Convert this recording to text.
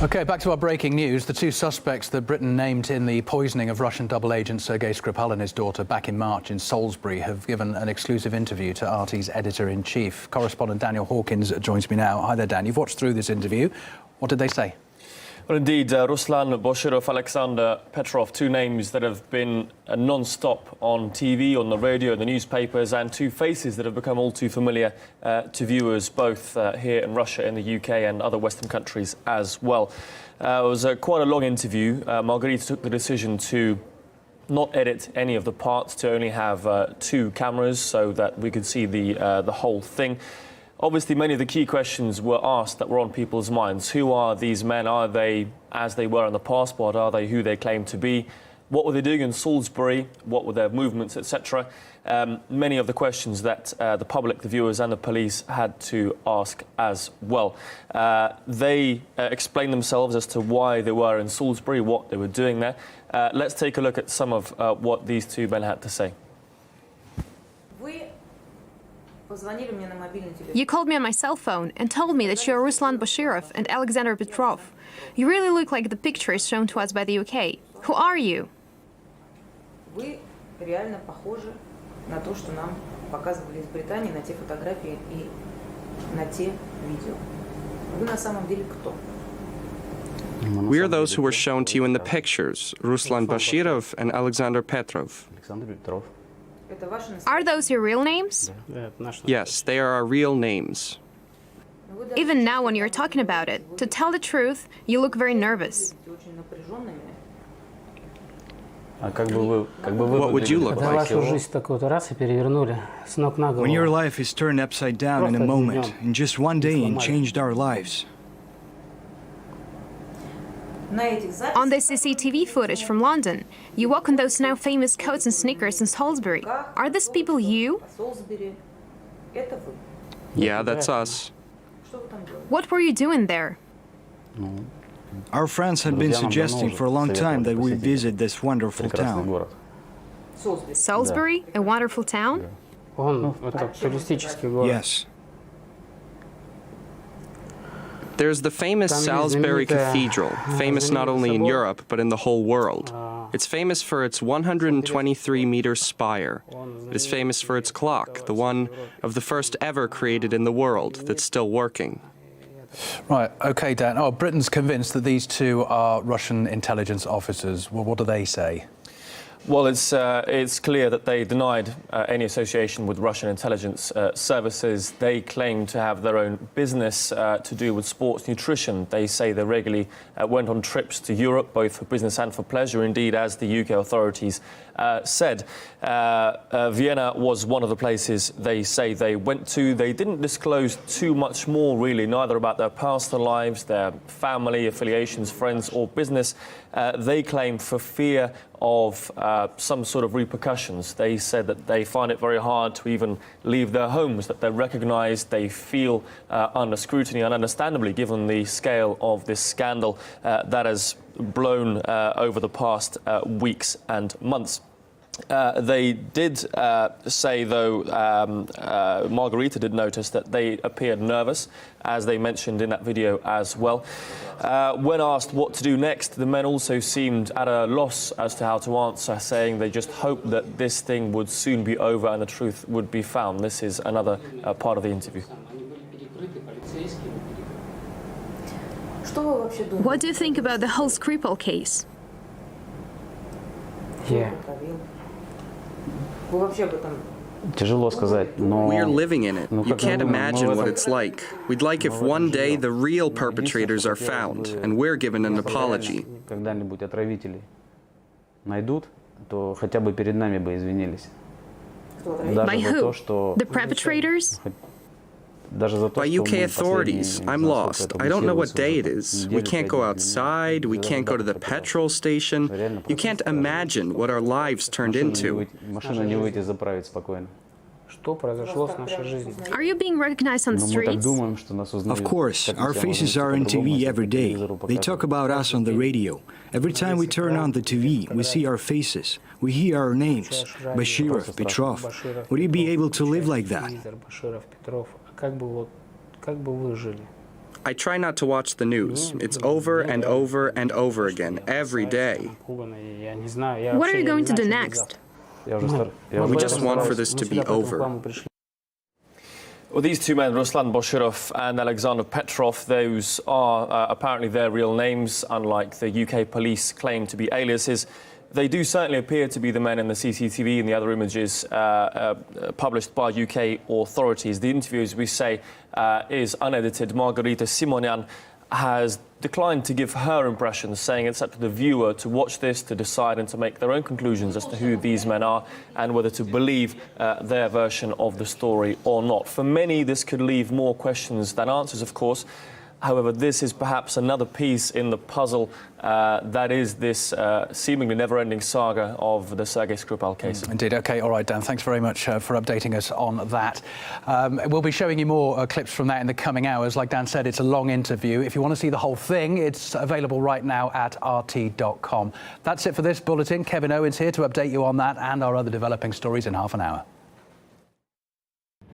OK, back to our breaking news. The two suspects that Britain named in the poisoning of Russian double agent Sergei Skripal and his daughter back in March in Salisbury have given an exclusive interview to RT's editor-in-chief. Correspondent Daniel Hawkins joins me now. Hi there, Dan. You've watched through this interview. What did they say? Well, indeed, Ruslan Boshirov, Alexander Petrov, two names that have been non-stop on TV, on the radio, the newspapers, and two faces that have become all too familiar to viewers, both here in Russia, in the UK, and other Western countries as well. It was quite a long interview. Margarita took the decision to not edit any of the parts, to only have two cameras so that we could see the whole thing. Obviously, many of the key questions were asked that were on people's minds. Who are these men? Are they as they were on the passport? Are they who they claim to be? What were they doing in Salisbury? What were their movements, etc.? Many of the questions that the public, the viewers and the police had to ask as well. They explained themselves as to why they were in Salisbury, what they were doing there. Let's take a look at some of what these two men had to say. You called me on my cell phone and told me that you're Ruslan Boshirov and Alexander Petrov. You really look like the pictures shown to us by the UK. Who are you? We are those who were shown to you in the pictures, Ruslan Boshirov and Alexander Petrov. Are those your real names? Yes, they are our real names. Even now when you're talking about it, to tell the truth, you look very nervous. What would you look like? When your life is turned upside down in a moment, in just one day, and changed our lives. On the CCTV footage from London, you walk on those now famous coats and sneakers in Salisbury. Are these people you? Yeah, that's us. What were you doing there? Our friends had been suggesting for a long time that we visit this wonderful town. Salisbury? A wonderful town? Yes. There's the famous Salisbury Cathedral, famous not only in Europe, but in the whole world. It's famous for its 123-meter spire. It is famous for its clock, the one of the first ever created in the world that's still working. Right, OK, Dan. Oh, Britain's convinced that these two are Russian intelligence officers. Well, what do they say? Well, it's clear that they denied any association with Russian intelligence services. They claim to have their own business to do with sports nutrition. They say they regularly went on trips to Europe, both for business and for pleasure. Indeed, as the UK authorities said, Vienna was one of the places they say they went to. They didn't disclose too much more, really, neither about their personal lives, their family, affiliations, friends or business. They claim for fear of some sort of repercussions. They said that they find it very hard to even leave their homes, that they're recognised, they feel under scrutiny, and understandably, given the scale of this scandal that has blown over the past weeks and months. They did say, though, Margarita did notice that they appeared nervous, as they mentioned in that video as well. When asked what to do next, the men also seemed at a loss as to how to answer, saying they just hoped that this thing would soon be over and the truth would be found. This is another part of the interview. What do you think about the whole Skripal case? We are living in it. You can't imagine what it's like. We'd like if one day the real perpetrators are found and we're given an apology. By who? The perpetrators? By UK authorities. I'm lost. I don't know what day it is. We can't go outside. We can't go to the petrol station. You can't imagine what our lives turned into. Are you being recognized on the streets? Of course, our faces are on TV every day. They talk about us on the radio. Every time we turn on the TV, we see our faces. We hear our names. Boshirov, Petrov. Would you be able to live like that? I try not to watch the news. It's over and over and over again, every day. What are you going to do next? We just want for this to be over. Well, these two men, Ruslan Boshirov and Alexander Petrov, those are apparently their real names, unlike the UK police claim to be aliases. They do certainly appear to be the men in the CCTV and the other images published by UK authorities. The interview, as we say, is unedited. Margarita Simonian has declined to give her impressions, saying it's up to the viewer to watch this, to decide and to make their own conclusions as to who these men are and whether to believe their version of the story or not. For many, this could leave more questions than answers, of course. However, this is perhaps another piece in the puzzle that is this seemingly never-ending saga of the Sergei Skripal case. Indeed. OK, all right, Dan, thanks very much for updating us on that. We'll be showing you more clips from that in the coming hours. Like Dan said, it's a long interview. If you want to see the whole thing, it's available right now at rt.com. That's it for this bulletin. Kevin Owens here to update you on that and our other developing stories in half an hour.